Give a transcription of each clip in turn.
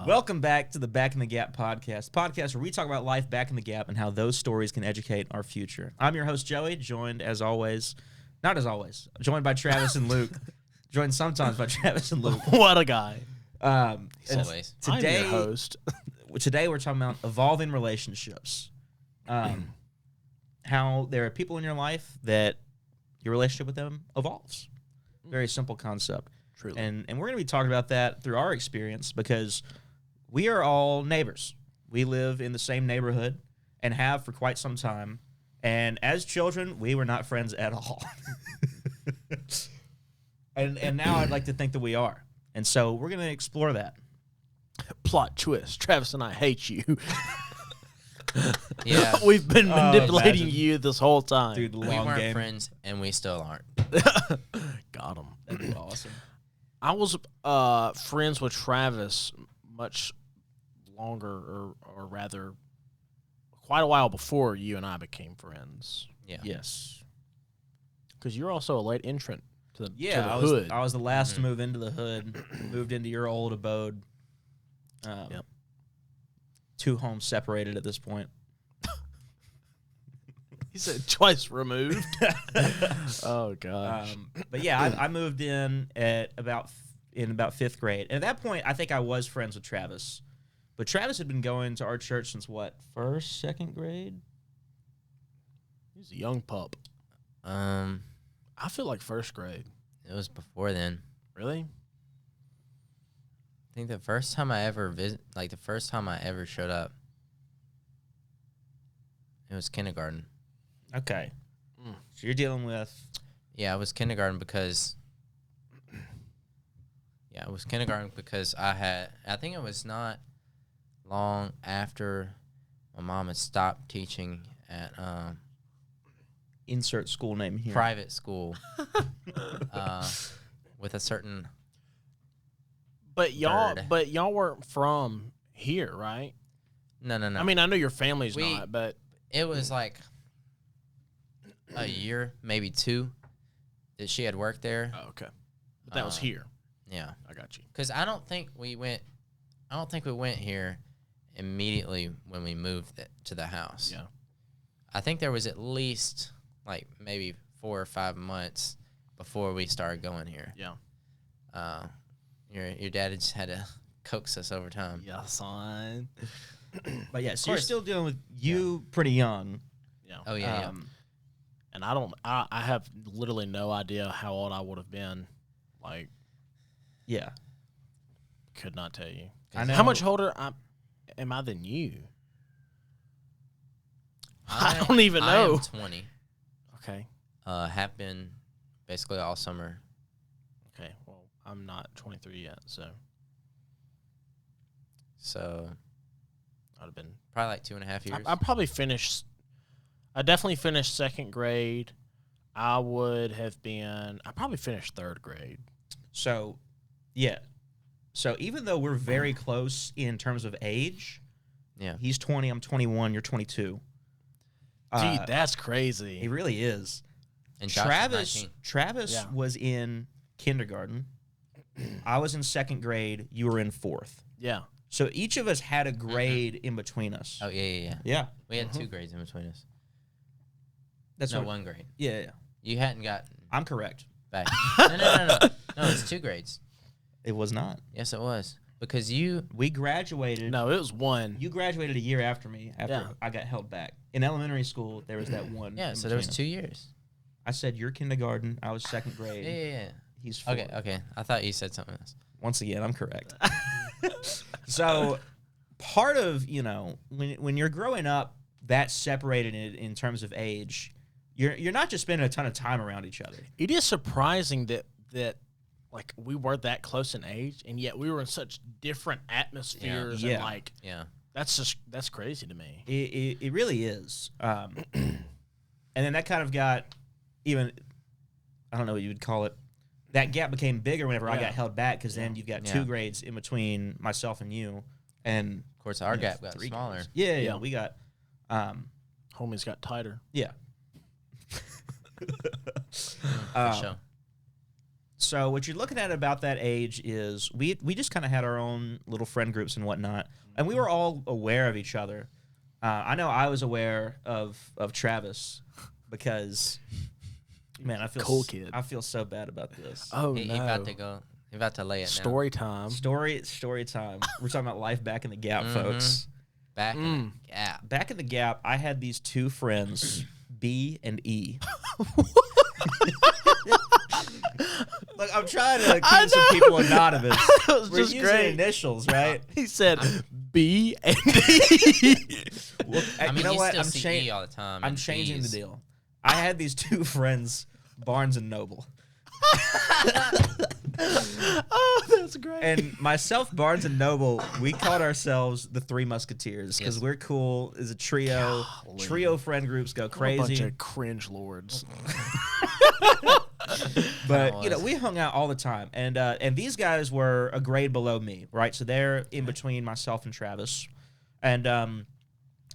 Welcome back to the Back in the Gap podcast where we talk about life back in the Gap and how those stories can educate our future. I'm your host, Joey, joined by Travis and Luke. Joined sometimes by Travis and Luke. What a guy. Always. Today, I'm your host. Today we're talking about evolving relationships. How there are people in your life that your relationship with them evolves. Very simple concept. Truly. And we're going to be talking about that through our experience because we are all neighbors. We live in the same neighborhood and have for quite some time. And as children, we were not friends at all. and now I'd like to think that we are. And so we're going to explore that. Plot twist. Travis and I hate you. Yeah. We've been manipulating imagine. you this whole time. Dude, the We long weren't game. friends, and we still aren't. Got him. That'd be awesome. I was friends with Travis much longer, or rather, quite a while before you and I became friends. Yeah. Yes. Because you're also a late entrant to the, Yeah, to the I hood. was the last to move into the hood, moved into your old abode. Yep. 2 homes separated at this point. He said twice removed. Oh, gosh. But yeah, I moved in at about 5th grade, and at that point, I think I was friends with Travis. But Travis had been going to our church since what, 1st, 2nd grade? He's a young pup. It I feel like 1st grade. was before then. Really? I think the first time I ever showed up, it was kindergarten. Okay. Mm. So you're dealing with Yeah, it was kindergarten because. Yeah, it was kindergarten because I think it was not long after my mom had stopped teaching at insert school name here. private school with a certain. But y'all Bird. weren't from here, right? No. I mean, I know your family's We- not, but It was like a year, maybe 2, that she had worked there. oh, okay. But that was here. Yeah, I got you. because I don't think we went here immediately when we moved to the house. Yeah. I think there was at least like maybe 4 or 5 months before we started going here. Yeah. Your dad just had to coax us over time. Yeah, son. But yeah, so you're course. still dealing with you pretty young. Yeah. Oh yeah, And I have literally no idea how old I would have been. Like, Yeah. could not tell you. I know. How much older am I than you? I don't even I know. am 20. Okay. Have been basically all summer. Okay. Well, I'm not 23 yet, so So I'd have been. probably like 2.5 years. I probably finished. I definitely finished 2nd grade. I would have been. I probably finished 3rd grade. So, yeah. So even though we're very close in terms of age, Yeah. he's 20, I'm 21, you're 22. Dude, that's crazy. He really is. And Josh is 19. Travis Yeah. was in kindergarten. I was in 2nd grade. You were in 4th. Yeah. So each of us had a grade in between us. Oh yeah. Yeah, We had 2 grades in between us. that's No, what. 1 grade. Yeah. You hadn't gotten I'm correct. back. No. No, it's 2 grades. It was not. Yes, it was. Because you. We graduated. No, it was 1. You graduated a year after me. After Yeah. I got held back in elementary school, there was that one. Yeah, in so there was between 2 us. years. I said you're kindergarten. I was 2nd grade. Yeah. He's 4. Okay. I thought you said something else. Once again, I'm correct. So part of, when you're growing up that separated in terms of age, you're not just spending a ton of time around each other. It is surprising that like we were that close in age, and yet we were in such different atmospheres. Yeah. And like Yeah. that's crazy to me. It really is. And then that kind of got even, I don't know what you would call it. That gap became bigger whenever I Yeah. got held back because then you've got 2 Yeah. grades in between myself and you. And Of course, our you know, gap got 3 smaller. grades. Yeah, Yeah. we got, Homies got tighter. yeah. For sure. So what you're looking at about that age is we just kind of had our own little friend groups and whatnot, and we were all aware of each other. I know I was aware of Travis because, man, I feel Cool kid. I feel so bad about this. Oh He about to go. He about to lay it Story time. Story time. We're talking about life back in the Gap, folks. down. Back in the gap. Back in the Gap, I had these two friends, B and E. Look, I'm trying to keep some people anonymous. That was We're just using great. initials, right? He said B and D. Well, I mean, you know you what? still I'm see E all the time. I'm and changing the Bs. deal. I had these two friends, Barnes and Noble. Oh, that's great. And myself, Barnes and Noble, we called ourselves the Three Musketeers because Yes. we're cool as a trio. Golly. Trio friend groups go What a bunch crazy. of cringe lords. But Kinda we hung out all the time, and these guys were a grade below me, right? So they're in between myself and Travis, and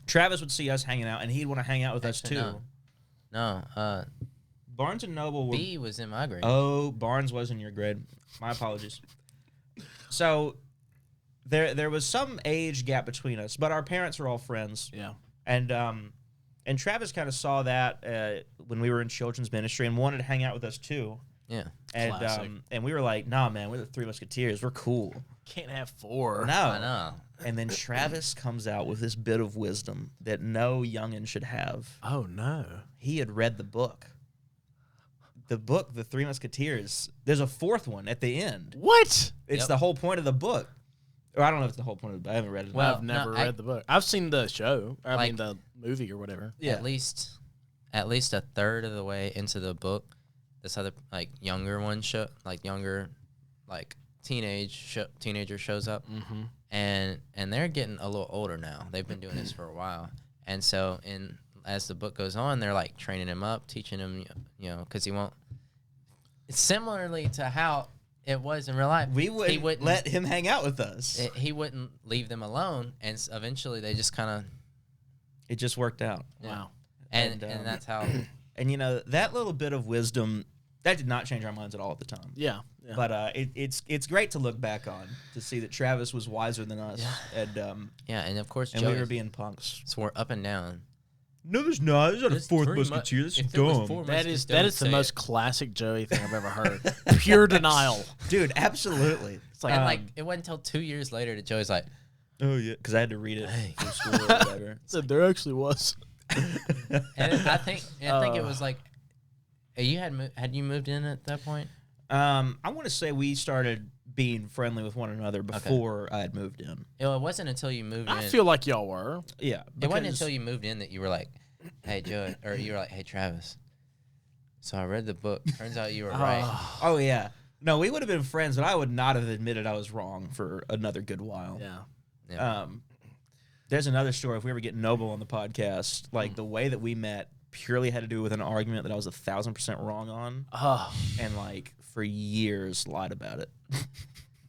Travis would see us hanging out, and he'd want to hang out with us Actually, too. No, Barnes and Noble were B was in my grade. Oh, Barnes was in your grade. My apologies. So there was some age gap between us, but our parents were all friends. Yeah. And Travis kind of saw that when we were in children's ministry and wanted to hang out with us too. Yeah. Classic. And we were like, nah, man, we're the Three Musketeers. We're cool. Can't have four. No. I know. And then Travis comes out with this bit of wisdom that no youngin should have. Oh no. He had read the book. The book, The Three Musketeers. There's a fourth one at the end. What? It's Yep. the whole point of the book. Or I don't know if it's the whole point of the book. I haven't read it. Well, I've never no, read the book. I've seen the show. I Like- mean the movie or whatever. Yeah. At least a third of the way into the book, this other younger one teenager shows up, Mm-hmm. and they're getting a little older now. They've been doing this for a while, and so as the book goes on, they're like training him up, teaching him, because he won't. It's similarly to how it was in real life. We He wouldn't wouldn't let him hang out with us. he wouldn't leave them alone, and eventually they just kind of It just worked out. Wow. and And, that's how. And, that little bit of wisdom, that did not change our minds at all at the time. Yeah. Yeah. But it's great to look back on, to see that Travis was wiser than us. And Yeah, and of course, and Joey we were being punks. swore up and down. No, there's not. There's not There's three if there was four that is Musketeers, don't the say most it. classic Joey thing I've ever heard. Pure denial. Dude, absolutely. It's like, And it wasn't until 2 years later that Joey's like, Oh, yeah. Because I had to read it Hey. from school or whatever. said there actually was. and I think it was like, had you moved in at that point? I want to say we started being friendly with one another before I had moved in. It wasn't until you moved I in. feel like y'all were. Yeah. It wasn't because- until you moved in that you were like, hey, Joey, or you were like, hey, Travis. So I read the book. Turns out you were right. Oh, yeah. No, we would have been friends, but I would not have admitted I was wrong for another good while. Yeah. Yeah. There's another story. If we ever get Noble on the podcast, like the way that we met purely had to do with an argument that I was 1,000% wrong on, Oh. and for years lied about it.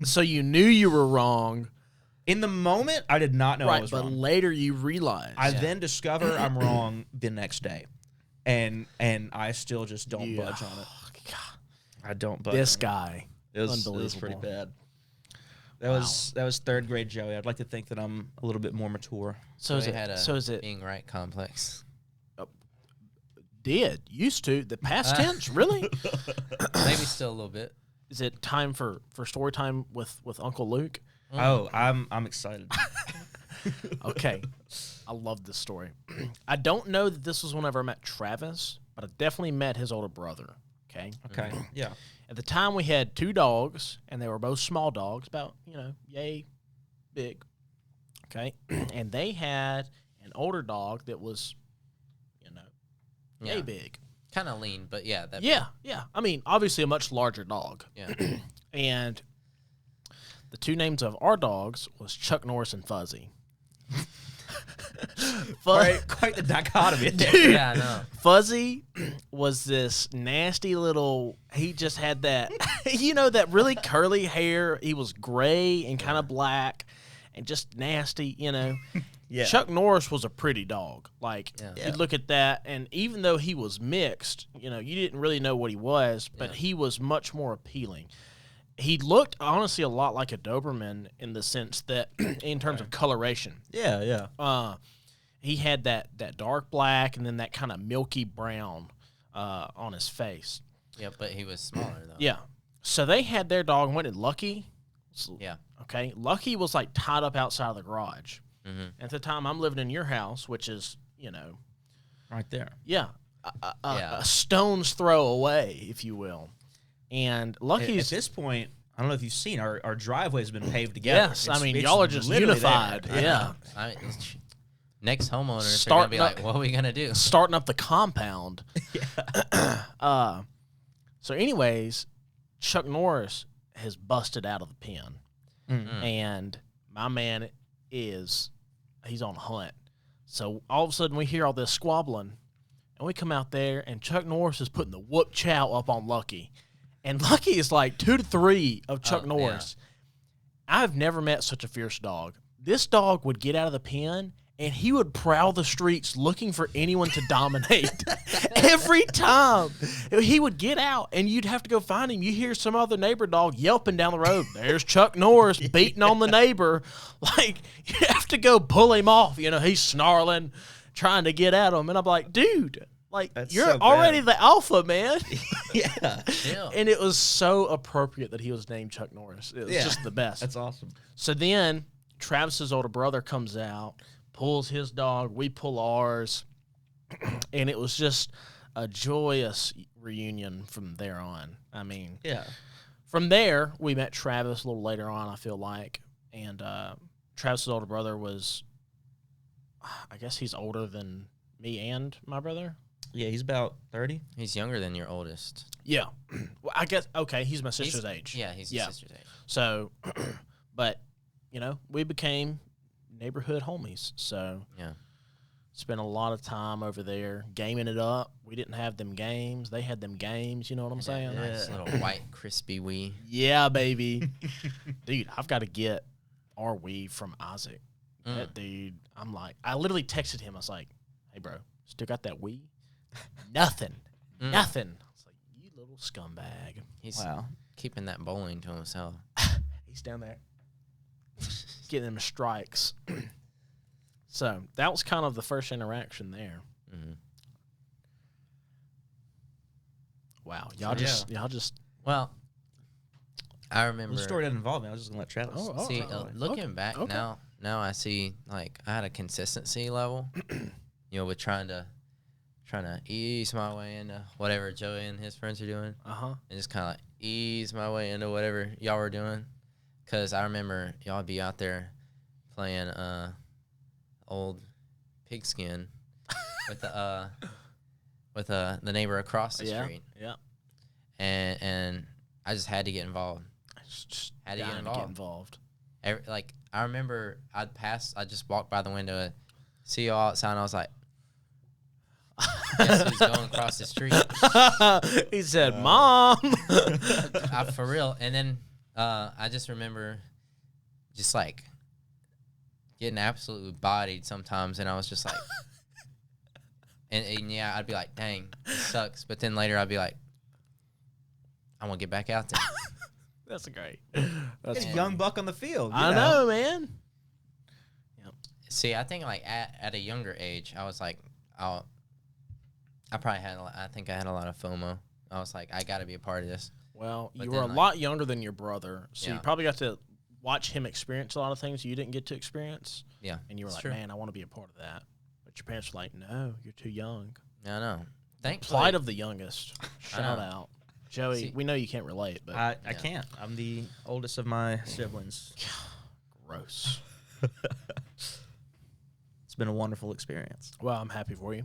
So you knew you were wrong, In the moment, I did not know I right? was But wrong. later you realized. I then discover I'm wrong the next day, and I still just don't budge on it. God, I don't budge. this on guy. it was pretty unbelievable. bad. That was third grade Joey. I'd like to think that I'm a little bit more mature. So is Joey it? had a So is it? being right complex. Used to the past tense? Really? Maybe still a little bit. Is it time for story time with Uncle Luke? Oh, I'm excited. Okay. I love this story. I don't know that this was whenever I met Travis, but I definitely met his older brother. Okay. Okay, yeah. At the time, we had 2 dogs, and they were both small dogs, about, yay big. Okay. And they had an older dog that was, yay Yeah. big. Kind of lean, but yeah. That Yeah. I mean, obviously a much larger dog. Yeah. And the 2 names of our dogs was Chuck Norris and Fuzzy. Quite the dichotomy. Yeah, I know. Fuzzy was this nasty little. He just had that, that really curly hair. He was gray and kind of black, and just nasty. Yeah. Chuck Norris was a pretty dog. Like, Yeah. you look at that, and even though he was mixed, you didn't really know what he was, but Yeah. he was much more appealing. He looked, honestly, a lot like a Doberman in the sense that, in terms of coloration, Yeah. he had that dark black and then that kind of milky brown on his face. Yeah, but he was smaller though. Yeah. So they had their dog, what did Lucky? Yeah. Okay. Lucky was like tied up outside of the garage. Mm-hmm. At the time, I'm living in your house, which is, Right there. yeah, Yeah. a stone's throw away, if you will. And At Lucky's, this point, I don't know if you've seen our driveway's been paved together. yes, I It's- mean, it's y'all are just literally unified. there. Yeah. Next homeowners are gonna Starting be up- like, "What are we gonna do?" Starting up the compound. So, anyways, Chuck Norris has busted out of the pen. Mm. And my man he's on a hunt. So all of a sudden we hear all this squabbling, and we come out there, and Chuck Norris is putting the whoop chow up on Lucky, and Lucky is like 2 to 3 of Chuck Oh, Norris. I've never met such a fierce dog. This dog would get out of the pen, and he would prowl the streets looking for anyone to dominate. Every time he would get out, and you'd have to go find him. You hear some other neighbor dog yelping down the road. There's Chuck Norris beating on the neighbor. Like, you have to go pull him off. He's snarling, trying to get at him. And I'm like, dude, like, That's you're so bad. already the alpha, man. Yeah. Chill. And it was so appropriate that he was named Chuck Norris. It was Yeah. just the best. That's awesome. So then Travis's older brother comes out, pulls his dog, we pull ours, and it was just a joyous reunion from there on. I mean, Yeah. from there, we met Travis a little later on, I feel like, and Travis's older brother was, I guess he's older than me and my brother. Yeah, he's about 30. He's younger than your oldest. Yeah. Well, I guess, okay, he's my sister's age. Yeah, he's your sister's age. So, but, we became neighborhood homies. So, Yeah. spent a lot of time over there gaming it up. We didn't have them games. They had them games. You know what I'm saying? Nice Yeah. little white crispy wee. Yeah, baby. Dude, I've got to get our Wii from Isaac. Mm. That dude, I literally texted him. I was like, hey, bro, still got that Wii? Nothing. Mm. Nothing. I was like, you little scumbag. He's Wow. keeping that bowling to himself. He's down there getting them strikes. So that was kind of the first interaction there. Hmm. Wow, y'all just Well, I remember. The story doesn't involve me. I was just going to let Travis. Oh, See, okay. looking back Okay. now I see like I had a consistency level, with trying to ease my way into whatever Joey and his friends are doing, uh-huh. and just kind of like ease my way into whatever y'all were doing. Cause I remember y'all be out there playing old pigskin with the neighbor across the Yeah. street, Yeah. and I just had to get involved. Just Had to get dying involved. I remember I'd just walk by the window, see y'all outside, and I was like, guess who's going across the street? He said, Mom. For real. And then I just remember just like getting absolutely bodied sometimes, and I was just like, and yeah, I'd be like, dang, this sucks. But then later I'd be like, I want to get back out there. That's great. It's That's a funny. young buck on the field. you I know, man. See, I think like at a younger age, I was like, I probably had I think I had a lot of FOMO. I was like, I got to be a part of this. Well, But you then, were a like- lot younger than your brother, so you Yeah. probably got to watch him experience a lot of things you didn't get to experience. Yeah, And you were it's like, true. man, I want to be a part of that. But your parents were like, no, you're too young. I know. Thankfully, Plight of the youngest. I Shout know. out. Joey, See- we know you can't relate, but I Yeah. can't. I'm the oldest of my siblings. gross. It's been a wonderful experience. Well, I'm happy for you.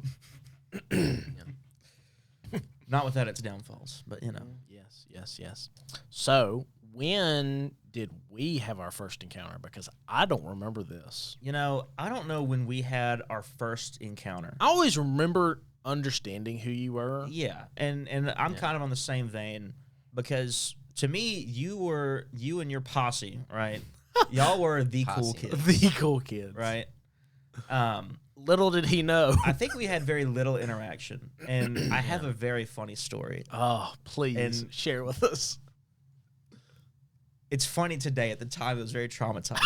Not without its downfalls, but Yes. So, when did we have our first encounter? Because I don't remember this. I don't know when we had our first encounter. I always remember understanding who you were. Yeah, and I'm kind of on the same vein because to me, you and your posse, right? Y'all were the cool Posse. kids, The cool kids. right? Little did he know. I think we had very little interaction, and I have a very funny story. Oh, please And- share with us. It's funny today. At the time, it was very traumatizing,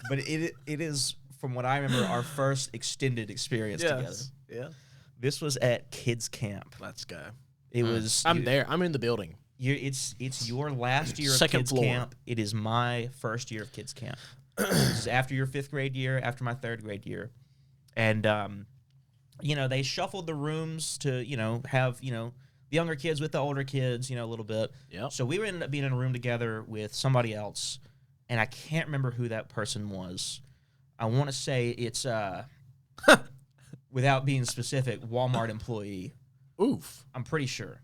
but it is, from what I remember, our first extended experience together. Yeah. This was at kids camp. Let's go. It was. I'm there. I'm in the building. It's your last year of Second kids floor. camp. It is my first year of kids camp. This is after your 5th grade year, after my 3rd grade year, and they shuffled the rooms to have the younger kids with the older kids, a little bit. Yep. So we ended up being in a room together with somebody else, and I can't remember who that person was. I want to say it's without being specific, Walmart employee. Oof. I'm pretty sure.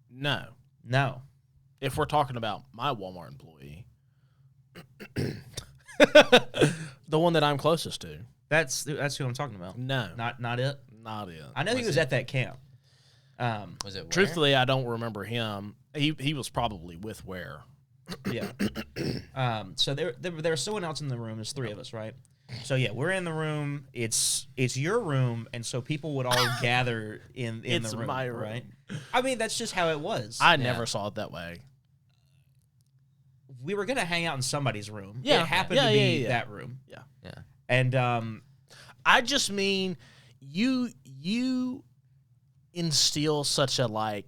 No. No. If we're talking about my Walmart employee, the one that I'm closest to. That's who I'm talking about. No. Not it. Not it. I know he was at that camp. Was it where? Truthfully, I don't remember him. He was probably with Ware. Yeah. So there was someone else in the room. There's 3 of us, right? So yeah, we're in the room. It's your room, and so people would all gather in It's the room, my room. right? I mean, that's just how it was. I never saw it that way. We were gonna hang out in somebody's room. Yeah. It happened Yeah, to be yeah. that room. Yeah. Yeah. And I just mean you instill such a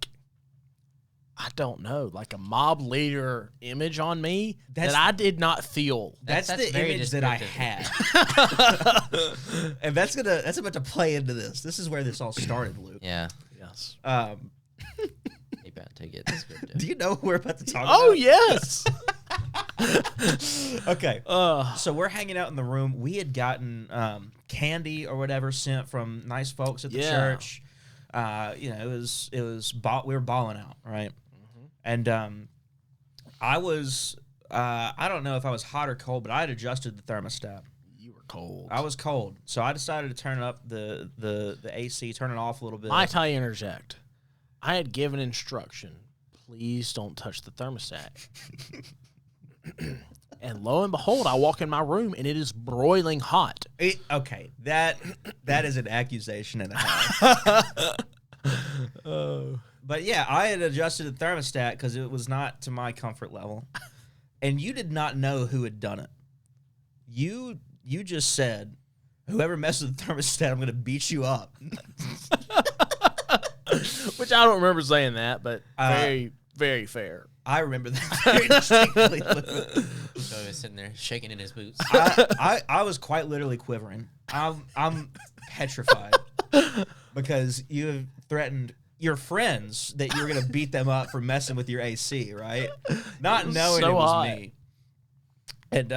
I don't know, like a mob leader image on me That's- that I did not feel. that's That's the very image that I descriptive. had. And that's about to play into this. This is where this all started, Luke. Yeah. Yes. You about to get descriptive. Do you know what we're about to talk Oh about? yes. Okay. So we're hanging out in the room. We had gotten candy or whatever sent from nice folks at the Yeah. church. We were balling out, right? And I was I don't know if I was hot or cold, but I had adjusted the thermostat. You were cold. I was cold, so I decided to turn up the AC, turn it off a little bit. Might I interject? I had given instruction, please don't touch the thermostat. And lo and behold, I walk in my room and it is broiling hot. Okay, that is an accusation and a half. But yeah, I had adjusted the thermostat because it was not to my comfort level, and you did not know who had done it. You just said, "Whoever messes with the thermostat, I'm going to beat you up." Which I don't remember saying that, but very, very fair. I remember that very distinctly. So he was sitting there shaking in his boots. I was quite literally quivering. I'm petrified because you have threatened your friends that you were going to beat them up for messing with your AC, right? Not knowing so it was hot. me. And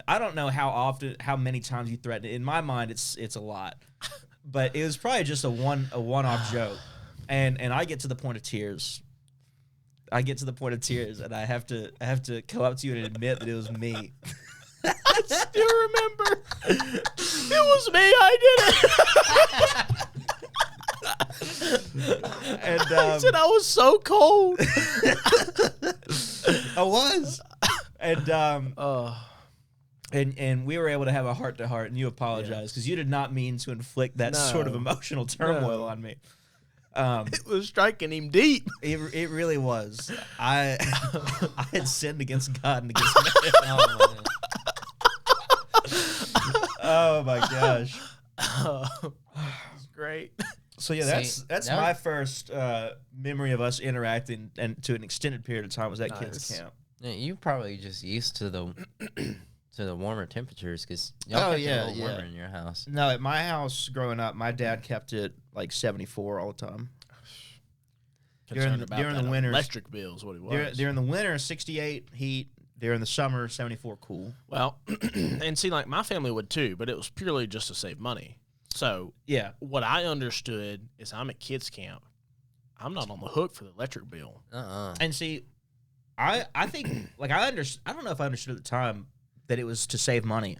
I don't know how many times you threatened it. In my mind, it's a lot, but it was probably just a one-off joke. And I get to the point of tears. And I have to come up to you and admit that it was me. I still remember. It was me. I did it. And I said I was so cold. I was. And we were able to have a heart to heart, and you apologized because you did not mean to inflict that sort of No. emotional turmoil on me. It was striking him deep. It really was. I had sinned against God and against man. Oh, man. Oh my gosh. It's great. So yeah, See, that's that my was- first memory of us interacting and to an extended period of time was at kids Nice. camp. Yeah, you probably just used to the warmer temperatures because Oh, y'all kept it yeah, a little warmer yeah. in your house. No, at my house growing up, my dad kept it like 74 all the time. Concerned about during that the winters- electric bill is what he was. During the winter, 68 heat. During the summer, 74 cool. Well, and see, like my family would too, but it was purely just to save money. So Yeah. what I understood is I'm at kids camp. I'm not on the hook for the electric bill. And see, I think like I don't know if I understood at the time that it was to save money,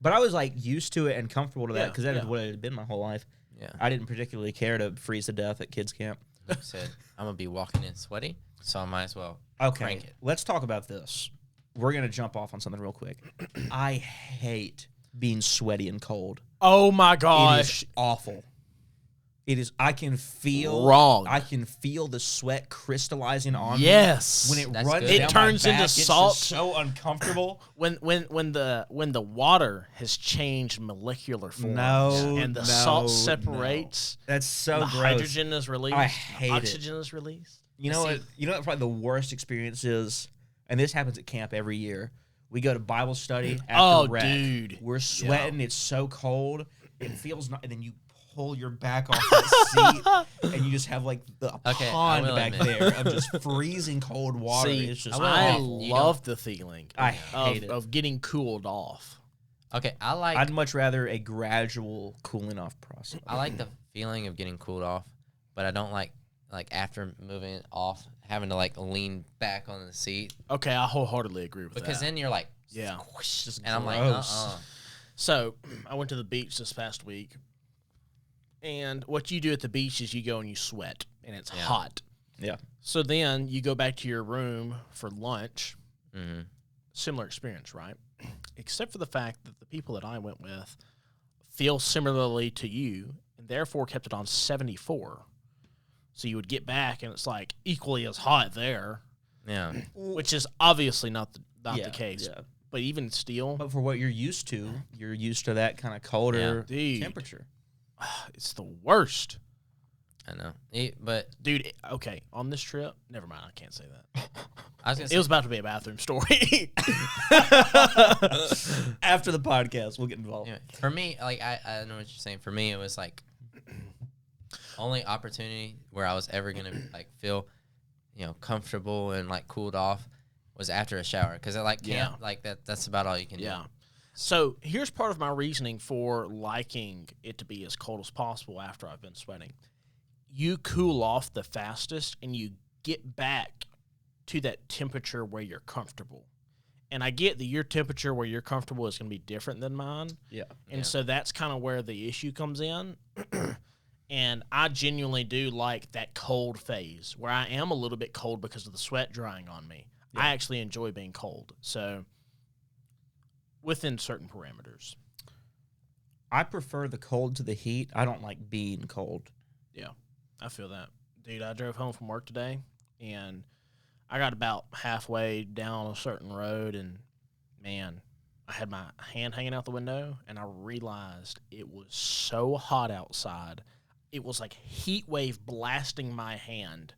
but I was like used to it and comfortable to that Yeah, because that is yeah. what it had been my whole life. Yeah. I didn't particularly care to freeze to death at kids camp. Luke said, I'm going to be walking in sweaty, so I might as well Okay, crank it. let's talk about this. We're gonna jump off on something real quick. I hate being sweaty and cold. Oh my It gosh. is awful. It is. I can feel Wrong. I can feel the sweat crystallizing on Yes. me when it That's runs good. down It turns my back. into It's just salt. so uncomfortable. When the water has changed molecular forms No, and the no, salt separates, That's so the gross. hydrogen is released, I the hate it. oxygen is released. You know See- what? You know what? Probably the worst experience is, and this happens at camp every year. We go to Bible study after Oh, rec. dude. We're sweating. It's so cold. It feels not. And then you pull your back off that seat, and you just have like the Okay, I pond will back admit. there of just freezing cold water. See, It's just I awful. You love the feeling I hate it. of getting cooled off. Okay, I like I'd much rather a gradual cooling off process. I like the feeling of getting cooled off, but I don't like after moving it off having to like lean back on the seat Okay, I wholeheartedly agree with because that. then you're like, Yeah. It's just and I'm like, gross. So I went to the beach this past week, and what you do at the beach is you go and you sweat, and it's Yeah. hot. Yeah. So then you go back to your room for lunch. Mm-hmm. Similar experience, right? Except for the fact that the people that I went with feel similarly to you, and therefore kept it on 74. So you would get back, and it's like equally as hot there, Yeah, which is obviously not the Yeah, case. yeah. But even still, But for what you're used to that kind of colder Dude. temperature. it's the worst. I know. But Dude, okay, on this trip, never mind, I can't say that. I was gonna It say, was about to be a bathroom story. After the podcast, we'll get involved. anyway, for me, like I know what you're saying. For me, it was like only opportunity where I was ever gonna like feel, comfortable and like cooled off was after a shower because I like camp like that's about all you can Yeah. do. So here's part of my reasoning for liking it to be as cold as possible after I've been sweating. You cool off the fastest and you get back to that temperature where you're comfortable. And I get that your temperature where you're comfortable is going to be different than mine. Yeah. And Yeah. so that's kind of where the issue comes in. And I genuinely do like that cold phase where I am a little bit cold because of the sweat drying on me. Yeah. I actually enjoy being cold. So within certain parameters. I prefer the cold to the heat. I don't like being cold. Yeah, I feel that. Dude, I drove home from work today, and I got about halfway down a certain road, and, man, I had my hand hanging out the window, and I realized it was so hot outside. It was like heat wave blasting my hand,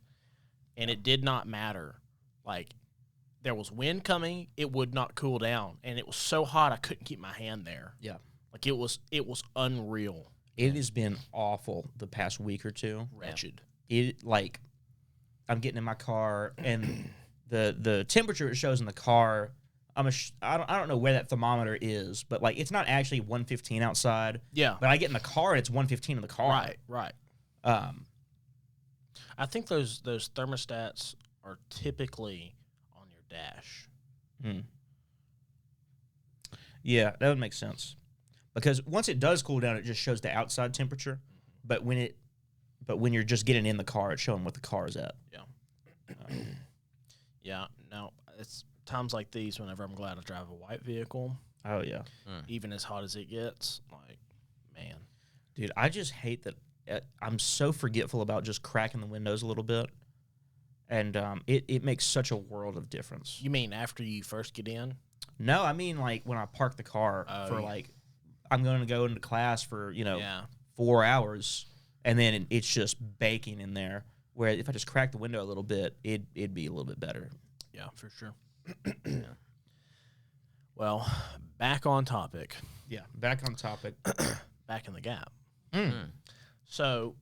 and it did not matter. Like, there was wind coming, it would not cool down, and it was so hot I couldn't keep my hand there. Yeah. Like, it was unreal. It has been awful the past week or two. Wretched. I'm getting in my car and the temperature it shows in the car. I don't know where that thermometer is, but like it's not actually 115 outside. Yeah. But I get in the car and it's 115 in the car. Right. Um, I think those thermostats are typically on your dash. yeah, that would make sense. Because once it does cool down, it just shows the outside temperature. But when you're just getting in the car, it's showing what the car is at. Yeah. No, it's times like these whenever I'm glad I drive a white vehicle, Oh yeah, even as hot as it gets. Like, man. dude, I just hate that. I'm so forgetful about just cracking the windows a little bit, and it makes such a world of difference. You mean after you first get in? No, I mean like when I park the car for yeah. like I'm going to go into class for Yeah. 4 hours, and then it's just baking in there. Where if I just crack the window a little bit, it'd be a little bit better. Yeah, for sure. Well, back on topic. Yeah. Back on topic. Back in the gap. Mm. So,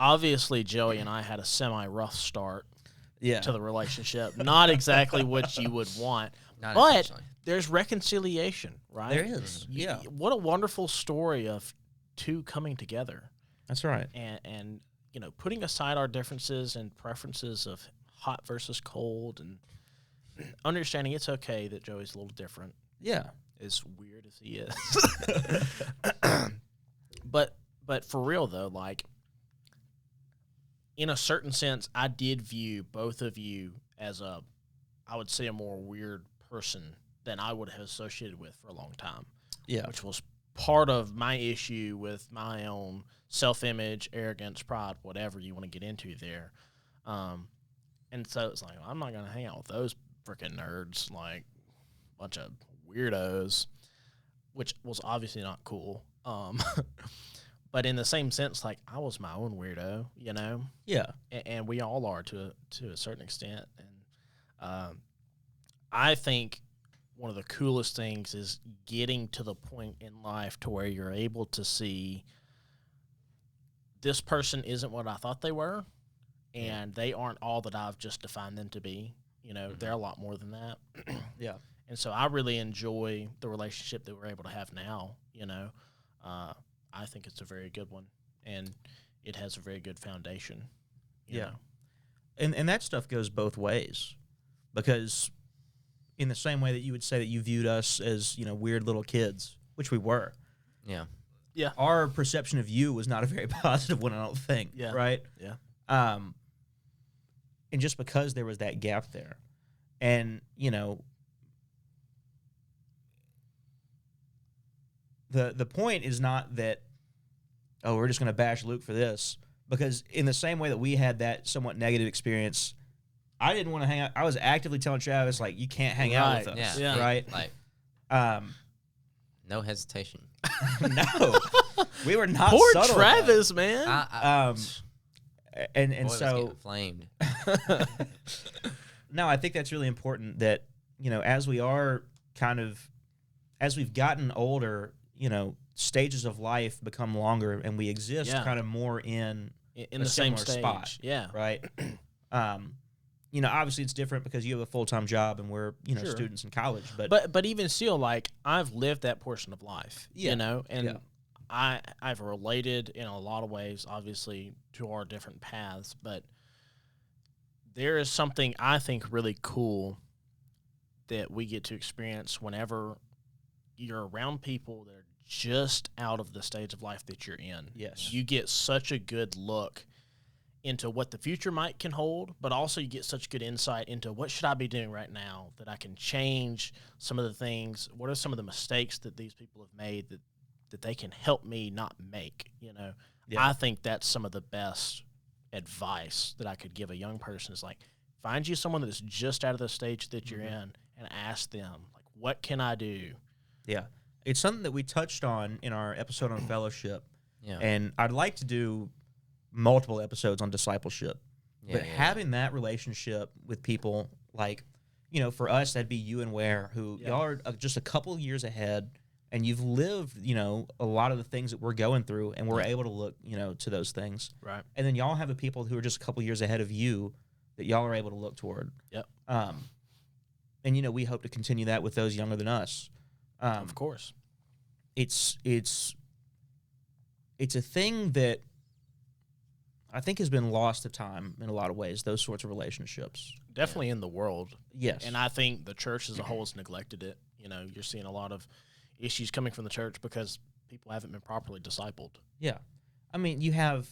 obviously, Joey and I had a semi-rough start Yeah. to the relationship. Not exactly what you would want, Not but intentionally. there's reconciliation, right? There is. Yeah. What a wonderful story of two coming together That's right. and putting aside our differences and preferences of hot versus cold and understanding it's okay that Joey's a little different, Yeah. as weird as he is. But for real though, like, in a certain sense, I did view both of you as I would say a more weird person than I would have associated with for a long time. Yeah. which was part of my issue with my own self-image, arrogance, pride, whatever you want to get into there. And so it's like, I'm not going to hang out with those freaking nerds, like a bunch of weirdos, which was obviously not cool. But in the same sense, like I was my own weirdo, you know? Yeah. And we all are to a certain extent. And I think one of the coolest things is getting to the point in life to where you're able to see this person isn't what I thought they were, and they aren't all that I've just defined them to be. You know, they're a lot more than that. Yeah. And so I really enjoy the relationship that we're able to have now, you know. I think it's a very good one, and it has a very good foundation. You know? And that stuff goes both ways, because in the same way that you would say that you viewed us as, you know, weird little kids, which we were, Yeah. our perception of you was not a very positive one, I don't think. Yeah. Right? Yeah. And just because there was that gap there, and, you know, the point is not that, oh, we're just going to bash Luke for this, because in the same way that we had that somewhat negative experience, I didn't want to hang out. I was actively telling Travis, like, you can't hang out with us, Yeah. right? Like, no hesitation. No, we were not Poor subtle Travis, man. about it. And boy was so getting flamed. no, I think that's really important that, you know, as we've gotten older, you know, stages of life become longer, and we exist kind of more in in a the same similar stage. spot. Yeah. Right. You know, obviously it's different because you have a full-time job and we're, you know, Sure. students in college, But even still, like, I've lived that portion of life, Yeah. you know, and Yeah. I've related in a lot of ways, obviously, to our different paths, but there is something I think really cool that we get to experience whenever you're around people that are just out of the stage of life that you're in. Yes. You get such a good look into what the future can hold, but also you get such good insight into what should I be doing right now that I can change some of the things. What are some of the mistakes that these people have made that they can help me not make, you know? Yeah. I think that's some of the best advice that I could give a young person is like, find you someone that's just out of the stage that you're in and ask them, like, what can I do? Yeah. It's something that we touched on in our episode on fellowship. Yeah. And I'd like to do multiple episodes on discipleship. But having that relationship with people, like, you know, for us, that'd be you and Ware, who y'all are just a couple of years ahead, and you've lived, you know, a lot of the things that we're going through, and we're able to look, you know, to those things. Right. And then y'all have a people who are just a couple years ahead of you that y'all are able to look toward. Yep. And, you know, we hope to continue that with those younger than us. Of course. It's a thing that I think has been lost to time in a lot of ways, those sorts of relationships. Definitely in the world. Yes. And I think the church as a whole has neglected it. You know, you're seeing a lot of issues coming from the church because people haven't been properly discipled. Yeah. I mean, you have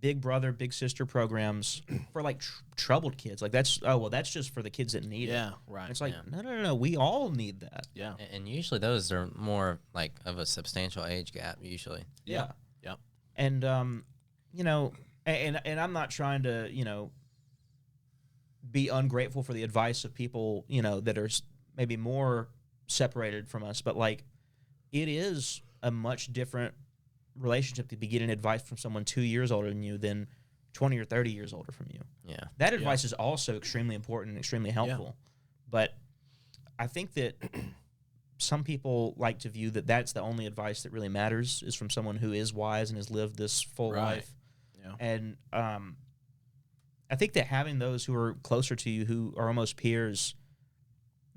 big brother, big sister programs for, like, troubled kids. Like, that's just for the kids that need it. Yeah, right. It's like, Yeah. no. We all need that. Yeah. And usually those are more like of a substantial age gap. Usually. Yeah. Yep. And, you know, and I'm not trying to, you know, be ungrateful for the advice of people, you know, that are maybe more separated from us, but, like, it is a much different relationship to be getting advice from someone 2 years older than you than 20 or 30 years older from you. Yeah. That advice is also extremely important and extremely helpful. But I think that some people like to view that that's the only advice that really matters is from someone who is wise and has lived this full life. Yeah. And I think that having those who are closer to you, who are almost peers,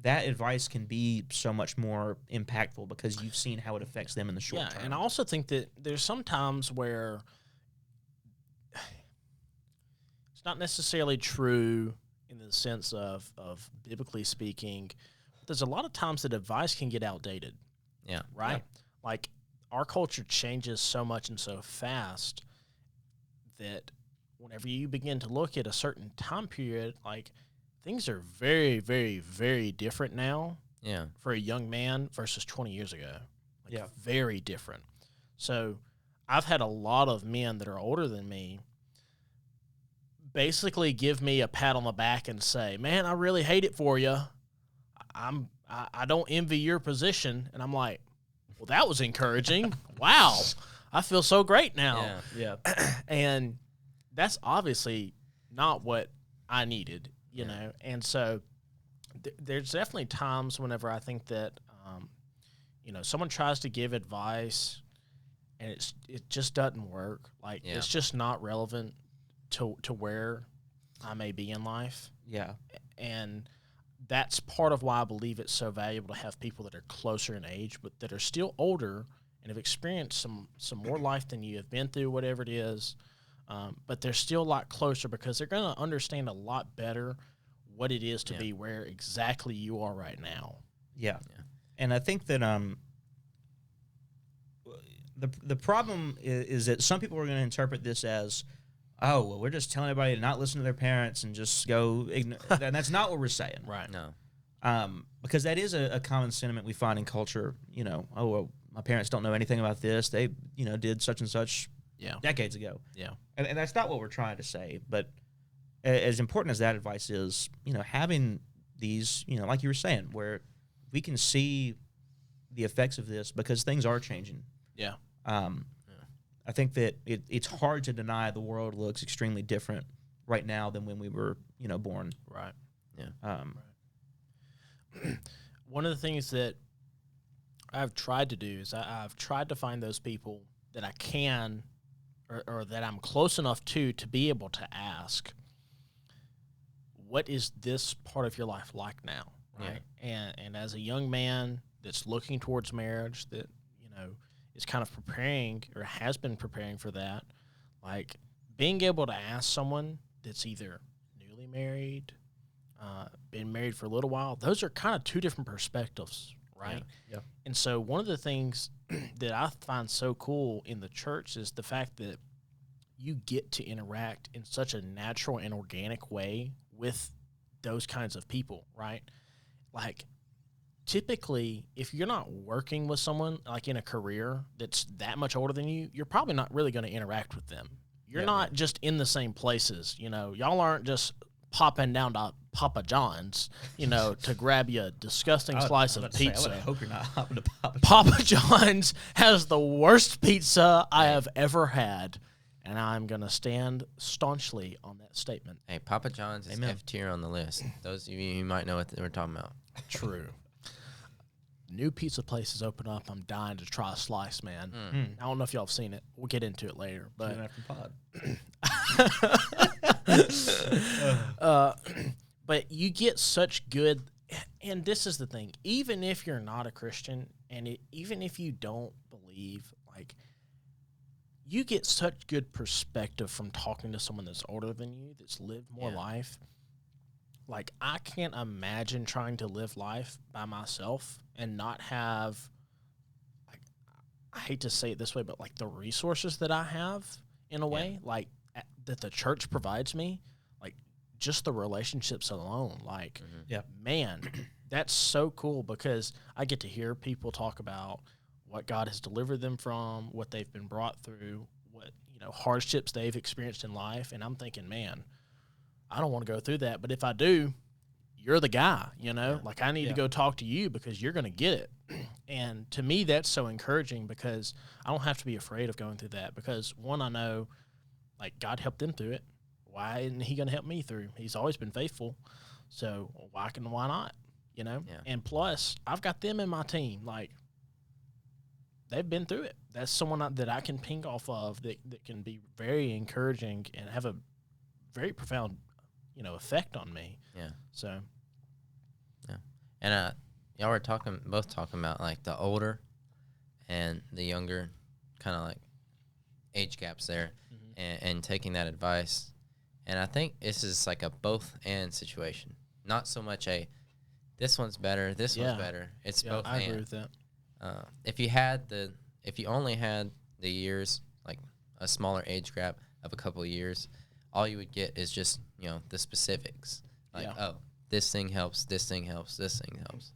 that advice can be so much more impactful because you've seen how it affects them in the short term. And I also think that there's some times where it's not necessarily true in the sense of biblically speaking. But there's a lot of times that advice can get outdated. Yeah. Right? Yeah. Like, our culture changes so much and so fast that whenever you begin to look at a certain time period, like, things are very, very, very different now Yeah. for a young man versus 20 years ago. Yeah. very different. So I've had a lot of men that are older than me basically give me a pat on the back and say, "Man, I really hate it for you. I don't envy your position." And I'm like, "Well, that was encouraging. Wow, I feel so great now." Yeah. Yeah. And that's obviously not what I needed, you know. And so there's definitely times whenever I think that, someone tries to give advice and it just doesn't work. Like Yeah. it's just not relevant to where I may be in life. Yeah. And that's part of why I believe it's so valuable to have people that are closer in age, but that are still older and have experienced some more life than you, have been through whatever it is. But they're still a lot closer because they're going to understand a lot better what it is to be where exactly you are right now. Yeah. And I think that the problem is that some people are going to interpret this as, oh, well, we're just telling everybody to not listen to their parents and just go and that's not what we're saying. Right. No. Because that is a common sentiment we find in culture. Oh, well, my parents don't know anything about this. They, did such and such decades ago. Yeah. And that's not what we're trying to say. But as important as that advice is, having these, like you were saying, where we can see the effects of this because things are changing. Yeah. I think that it's hard to deny the world looks extremely different right now than when we were, born. Right. Yeah. One of the things that I've tried to do is I've tried to find those people that I can or that I'm close enough to be able to ask, what is this part of your life like now? Right. And as a young man that's looking towards marriage, that, is kind of preparing or has been preparing for that, like being able to ask someone that's either newly married, been married for a little while, those are kind of two different perspectives, right? Yeah. And so one of the things that I find so cool in the church is the fact that you get to interact in such a natural and organic way with those kinds of people, right? Like, typically, if you're not working with someone like in a career that's that much older than you, you're probably not really going to interact with them. You're not just in the same places. Y'all aren't just popping down to Papa John's, to grab you a disgusting slice of pizza. I hope you're not hopping to Papa John's has the worst pizza I have ever had, and I'm going to stand staunchly on that statement. Hey, Papa John's is F tier on the list. Those of you who might know what we're talking about. True. New pizza places open up. I'm dying to try a slice, man. I don't know if y'all have seen it. We'll get into it later. But but you get such good, and this is the thing. Even if you're not a Christian, and even if you don't believe, like, you get such good perspective from talking to someone that's older than you, that's lived more life. Like, I can't imagine trying to live life by myself and not have, like, I hate to say it this way, but like the resources that I have in a way, like that the church provides me, like just the relationships alone. Like, man, that's so cool because I get to hear people talk about what God has delivered them from, what they've been brought through, what, hardships they've experienced in life. And I'm thinking, man, I don't want to go through that, but if I do, you're the guy, like I need to go talk to you because you're going to get it. And to me, that's so encouraging because I don't have to be afraid of going through that because, one, I know, like, God helped them through it. Why isn't he going to help me through? He's always been faithful. So why not, And plus, I've got them in my team. Like, they've been through it. That's someone that I can ping off of that can be very encouraging and have a very profound effect on me. Yeah. So. Yeah. And y'all were both talking about like the older and the younger kind of like age gaps there and taking that advice. And I think this is like a both and situation. Not so much this one's better, this one's better. It's both I and. agree with that. If you only had the years, like a smaller age gap of a couple of years, all you would get is just, the specifics. Like, this thing helps, this thing helps, this thing helps.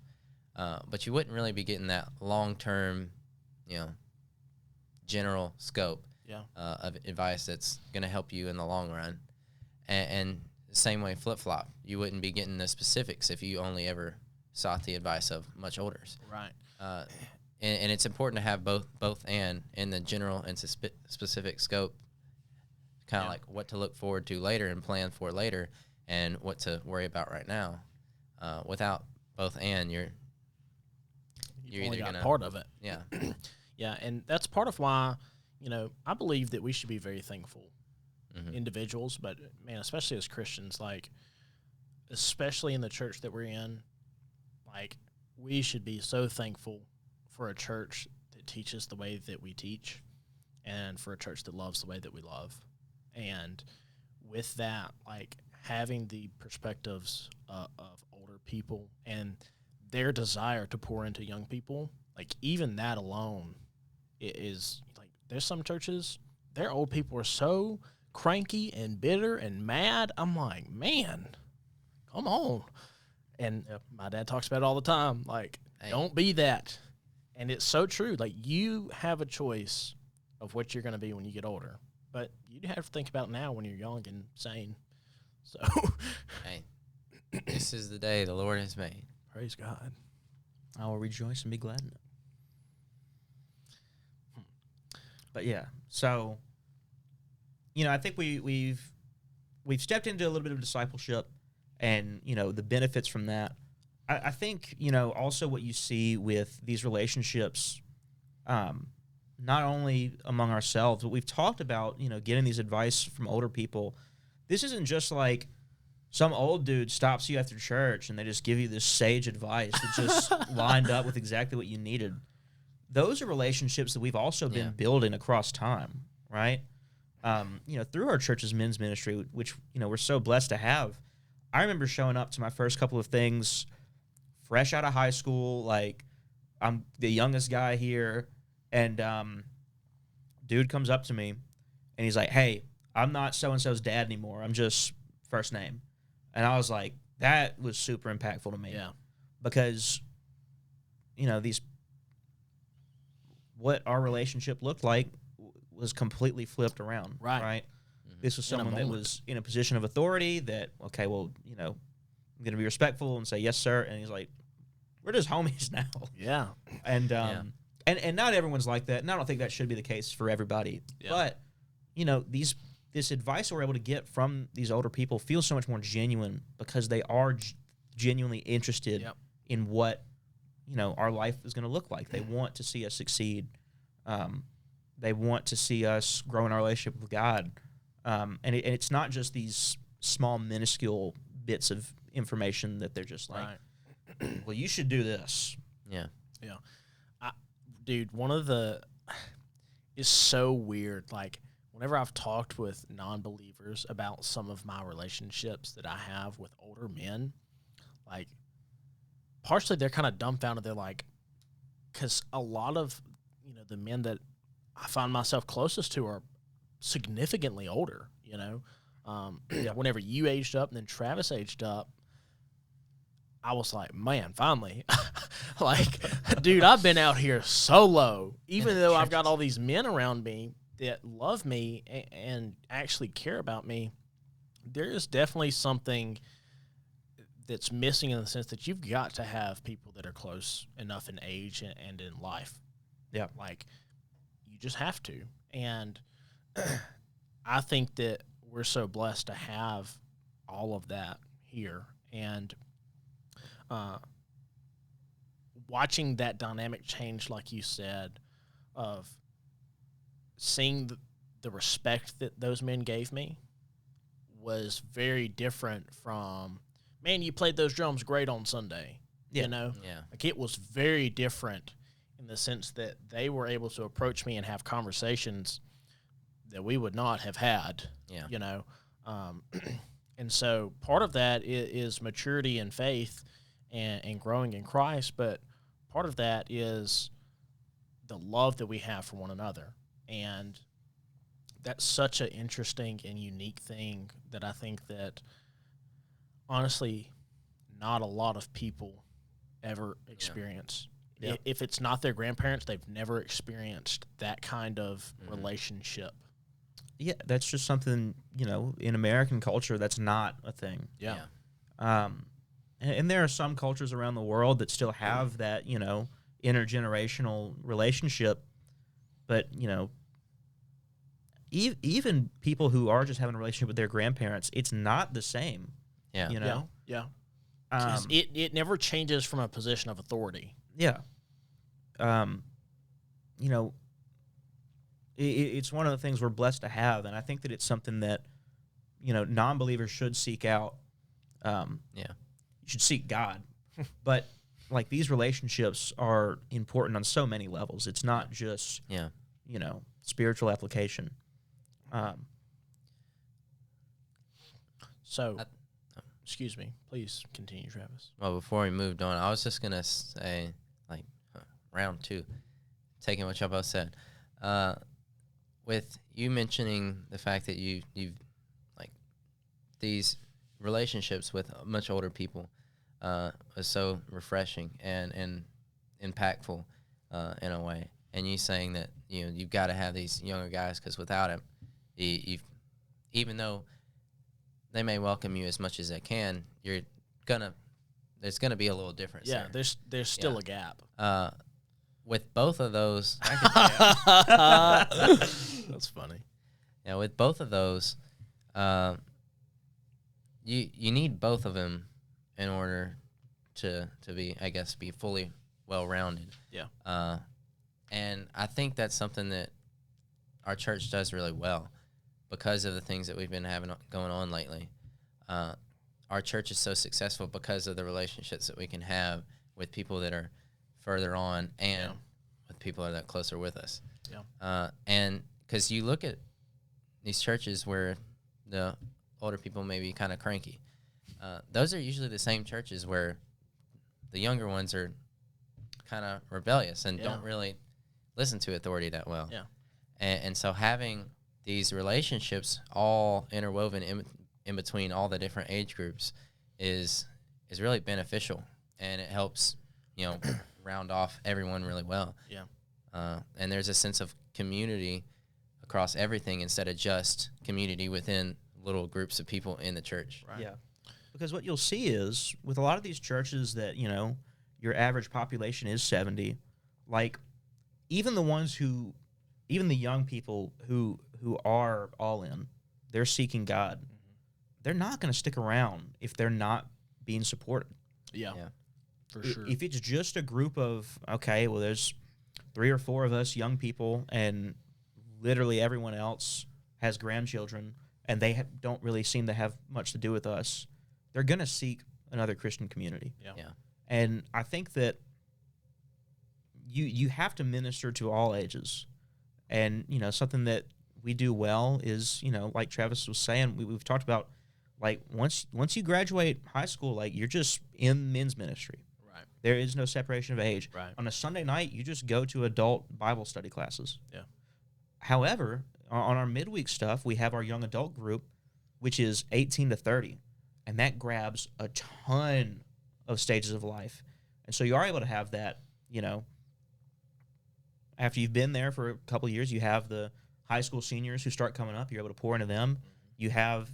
But you wouldn't really be getting that long-term general scope Yeah. of advice that's going to help you in the long run. And the same way flip-flop. You wouldn't be getting the specifics if you only ever sought the advice of much olders. Right. And it's important to have both and in the general and specific scope, kind of like what to look forward to later and plan for later and what to worry about right now. Without both and, you're You've either only got going to... part of it. Yeah. Yeah, and that's part of why, I believe that we should be very thankful individuals, but, man, especially as Christians, like, especially in the church that we're in, like, we should be so thankful for a church that teaches the way that we teach and for a church that loves the way that we love. And with that, like, having the perspectives of older people and their desire to pour into young people, like, even that alone is, like, there's some churches, their old people are so cranky and bitter and mad. I'm like, man, come on. And my dad talks about it all the time. Like, don't be that. And it's so true. Like, you have a choice of what you're going to be when you get older. But you have to think about now when you're young and sane. So, Hey, this is the day the Lord has made. praise God. I will rejoice and be glad in it. But yeah, so I think we've stepped into a little bit of discipleship, and the benefits from that. I think also what you see with these relationships, not only among ourselves, but we've talked about getting these advice from older people. This isn't just like some old dude stops you after church and they just give you this sage advice that just lined up with exactly what you needed. Those are relationships that we've also been building across time, right? Through our church's men's ministry, which, we're so blessed to have. I remember showing up to my first couple of things fresh out of high school. Like, I'm the youngest guy here. And dude comes up to me and he's like, "Hey, I'm not so-and-so's dad anymore. I'm just first name." And I was like, that was super impactful to me. Yeah. Because, what our relationship looked like was completely flipped around. Right. Mm-hmm. This was In a someone that moment. was in a position of authority that, okay, well, I'm going to be respectful and say, "Yes, sir." And he's like, "We're just homies now." Yeah. And, and not everyone's like that. And I don't think that should be the case for everybody. Yeah. But, this advice we're able to get from these older people feels so much more genuine because they are genuinely interested in what, our life is going to look like. They want to see us succeed. They want to see us grow in our relationship with God. And it's not just these small, minuscule bits of information that they're just like, well, you should do this. Yeah. Yeah. Dude, one of the is so weird. Like, whenever I've talked with non-believers about some of my relationships that I have with older men, like, partially they're kind of dumbfounded. They're like, because a lot of, the men that I find myself closest to are significantly older, Whenever you aged up and then Travis aged up, I was like, man, finally. Like, dude, I've been out here solo, even though I've got all these men around me that love me and actually care about me. There is definitely something that's missing in the sense that you've got to have people that are close enough in age and in life. Yeah. Like, you just have to. And I think that we're so blessed to have all of that here. And watching that dynamic change, like you said, of seeing the respect that those men gave me was very different from, man, you played those drums great on Sunday. Yeah. Yeah. Like, it was very different in the sense that they were able to approach me and have conversations that we would not have had. Yeah. And so part of that is maturity in faith and growing in Christ, but part of that is the love that we have for one another. And that's such an interesting and unique thing that I think that, honestly, not a lot of people ever experience Yeah. If it's not their grandparents, they've never experienced that kind of relationship. Yeah, that's just something, in American culture, that's not a thing. Yeah. And there are some cultures around the world that still have that, intergenerational relationship. But, even people who are just having a relationship with their grandparents, it's not the same. Yeah. Yeah. 'Cause Um, it never changes from a position of authority. yeah. You know, it's one of the things we're blessed to have, and I think that it's something that, non-believers should seek out. Yeah. You should seek God, but like these relationships are important on so many levels. It's not just Yeah. spiritual application. So, I- excuse me. Please continue, Travis. Well, before we moved on, I was just gonna say, like, round two, taking what y'all both said, with you mentioning the fact that you've like these relationships with much older people was so refreshing and impactful in a way, and you saying that you've got to have these younger guys because without them, you've even though they may welcome you as much as they can, there's gonna be a little difference. Yeah, there. there's still a gap. With both of those, That's funny. yeah, with both of those, you need both of them in order to be, I guess, be fully well rounded. Yeah. And I think that's something that our church does really well because of the things that we've been having going on lately. Our church is so successful because of the relationships that we can have with people that are further on and with people that are closer with us. Yeah. And because you look at these churches where the older people may be kind of cranky, those are usually the same churches where the younger ones are kind of rebellious and don't really listen to authority that well. Yeah. And so having these relationships all interwoven in between all the different age groups is really beneficial, and it helps round off everyone really well. Yeah. And there's a sense of community across everything instead of just community within little groups of people in the church. Right. Yeah. Because what you'll see is with a lot of these churches that, your average population is 70, like even the young people who are all in, they're seeking God. They're not going to stick around if they're not being supported. Yeah. Yeah. For sure. If it's just a group of, okay, well, there's 3 or 4 of us young people and literally everyone else has grandchildren and they don't really seem to have much to do with us, they're going to seek another Christian community. Yeah. And I think that you have to minister to all ages. And, something that we do well is, like Travis was saying, we've talked about, like, once you graduate high school, like, you're just in men's ministry. Right. There is no separation of age. Right. On a Sunday night, you just go to adult Bible study classes. Yeah. However, on our midweek stuff, we have our young adult group, which is 18 to 30, and that grabs a ton of stages of life. And so you are able to have that, after you've been there for a couple of years, you have the high school seniors who start coming up. You're able to pour into them. You have,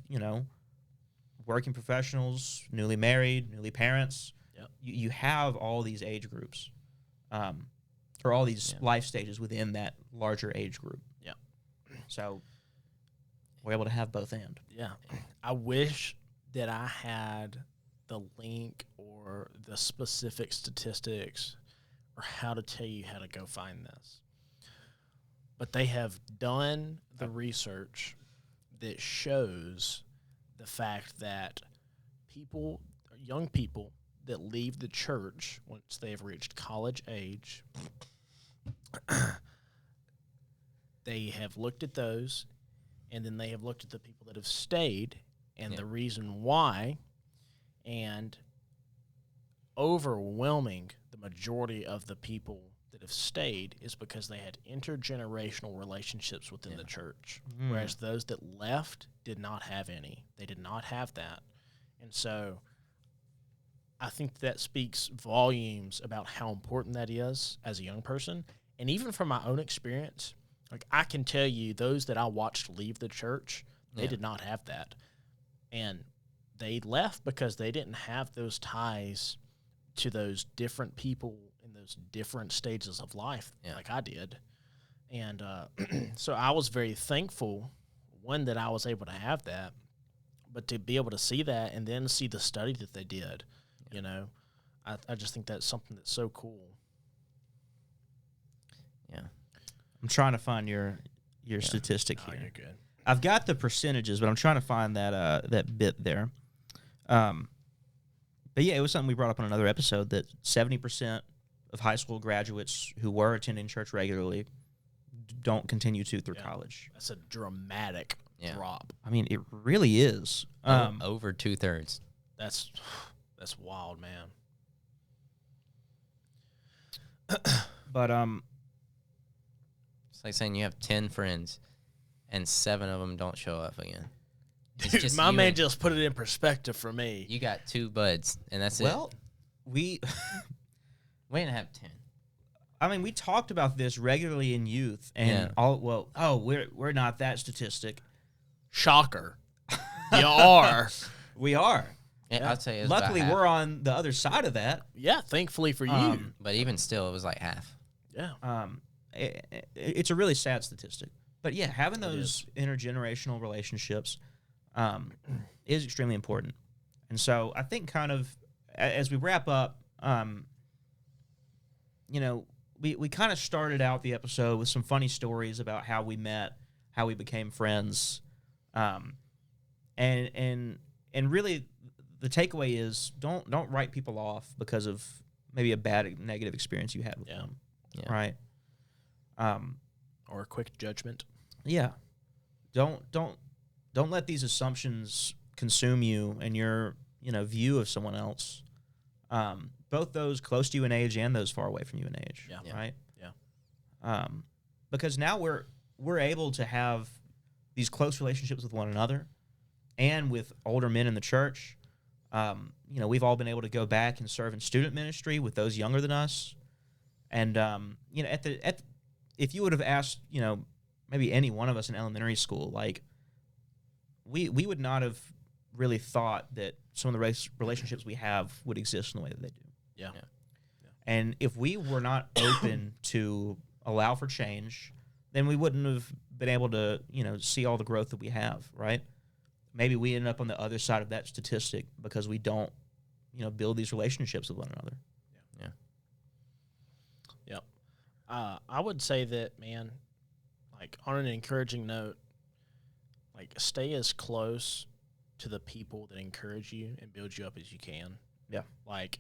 working professionals, newly married, newly parents. Yep. You have all these age groups, or all these life stages within that larger age group. Yep. So we're able to have both and. Yeah. I wish that I had the link or the specific statistics or how to tell you how to go find this. But they have done the research that shows the fact that young people that leave the church once they have reached college age, they have looked at those, and then they have looked at the people that have stayed and the reason why, and overwhelming the majority of the people that have stayed is because they had intergenerational relationships within the church, whereas those that left did not have any. They did not have that. And so I think that speaks volumes about how important that is as a young person. And even from my own experience, like I can tell you those that I watched leave the church, they did not have that. And they left because they didn't have those ties to those different people in those different stages of life like I did. And so I was very thankful, one, that I was able to have that, but to be able to see that and then see the study that they did, you know, I just think that's something that's so cool. Yeah. I'm trying to find your statistic Oh, here. you're good. I've got the percentages, but I'm trying to find that bit there. But yeah, it was something we brought up on another episode that 70% of high school graduates who were attending church regularly don't continue to through college. That's a dramatic drop. I mean, it really is. Over 2/3. That's wild, man. But It's like saying you have 10 friends and 7 of them don't show up again. It's Dude, just my you man and- just put it in perspective for me. You got 2 buds, and that's well, it. we We didn't have 10. I mean, we talked about this regularly in youth, and we're not that statistic. Shocker. You are. We are. Yeah, I'll tell you. It was about Luckily, half. we're on the other side of that. Yeah, thankfully for you. But even still, it was like half. Yeah. It's a really sad statistic. But yeah, having those intergenerational relationships is extremely important. And so I think kind of as we wrap up, we kind of started out the episode with some funny stories about how we met, how we became friends, and really the takeaway is don't write people off because of maybe a bad negative experience you had with them, right? Or a quick judgment. Yeah, don't let these assumptions consume you and your view of someone else. Both those close to you in age and those far away from you in age. Yeah. Right. Yeah. Because now we're able to have these close relationships with one another, and with older men in the church. We've all been able to go back and serve in student ministry with those younger than us, and if you would have asked maybe any one of us in elementary school, like we would not have really thought that some of the relationships we have would exist in the way that they do. Yeah. And if we were not open to allow for change, then we wouldn't have been able to, see all the growth that we have, right? Maybe we end up on the other side of that statistic because we don't, build these relationships with one another. Yeah. Yep. I would say that, man, like on an encouraging note, like stay as close to the people that encourage you and build you up as you can. Yeah. Like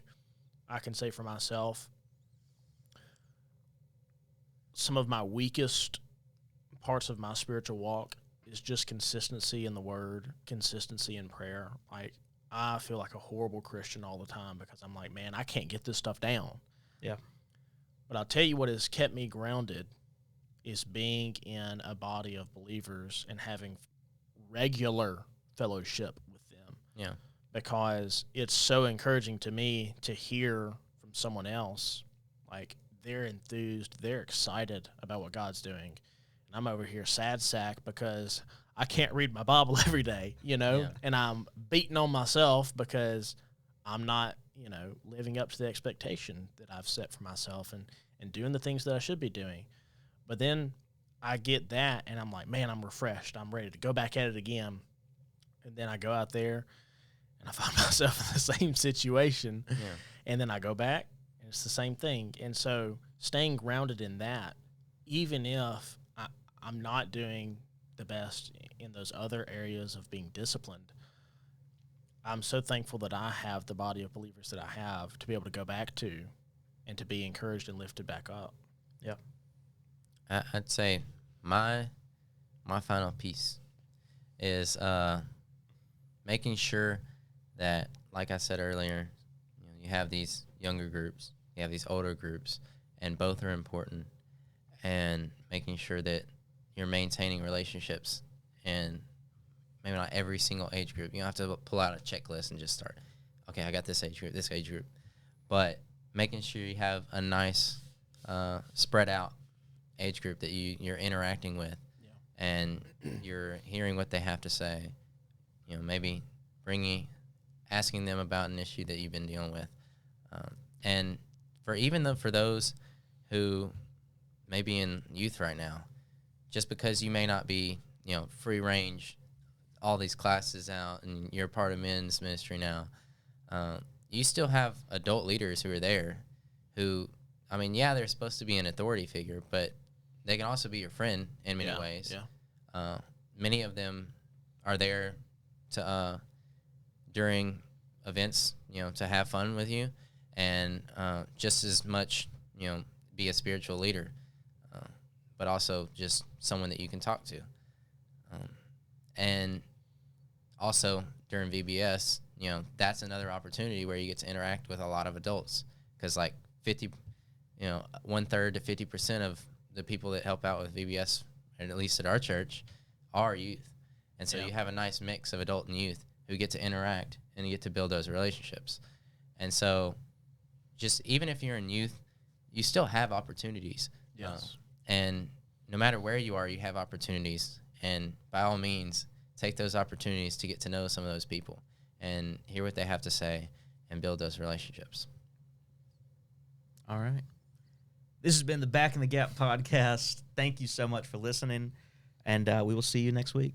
I can say for myself, some of my weakest parts of my spiritual walk is just consistency in the word, consistency in prayer. Like I feel like a horrible Christian all the time because I'm like, man, I can't get this stuff down. Yeah. But I'll tell you what has kept me grounded is being in a body of believers and having regular fellowship with them. Yeah. Because it's so encouraging to me to hear from someone else, like they're enthused, they're excited about what God's doing. And I'm over here sad sack because I can't read my Bible every day, and I'm beating on myself because I'm not, living up to the expectation that I've set for myself and doing the things that I should be doing. But then I get that and I'm like, man, I'm refreshed. I'm ready to go back at it again. And then I go out there and I find myself in the same situation. Yeah. And then I go back and it's the same thing. And so staying grounded in that, even if I'm not doing the best in those other areas of being disciplined, I'm so thankful that I have the body of believers that I have to be able to go back to and to be encouraged and lifted back up. Yeah. I'd say my final piece is making sure that, like I said earlier, you have these younger groups, you have these older groups, and both are important, and making sure that you're maintaining relationships and maybe not every single age group. You don't have to pull out a checklist and just start, okay, I got this age group, but making sure you have a nice spread out age group that you're interacting with, and you're hearing what they have to say. You know, maybe asking them about an issue that you've been dealing with, and for those who may be in youth right now, just because you may not be, you know, free range, all these classes out, and you're part of men's ministry now, you still have adult leaders who are there who, I mean, yeah, they're supposed to be an authority figure, but they can also be your friend in many ways. Yeah. Many of them are there to during events, you know, to have fun with you, and just as much, you know, be a spiritual leader, but also just someone that you can talk to. And also during VBS, you know, that's another opportunity where you get to interact with a lot of adults, because like 1/3 to 50% of the people that help out with VBS, and at least at our church, are youth. And so you have a nice mix of adult and youth who get to interact and you get to build those relationships. And so just even if you're in youth, you still have opportunities. Yes. And no matter where you are, you have opportunities. And by all means, take those opportunities to get to know some of those people and hear what they have to say and build those relationships. All right. This has been the Back in the Gap podcast. Thank you so much for listening, and we will see you next week.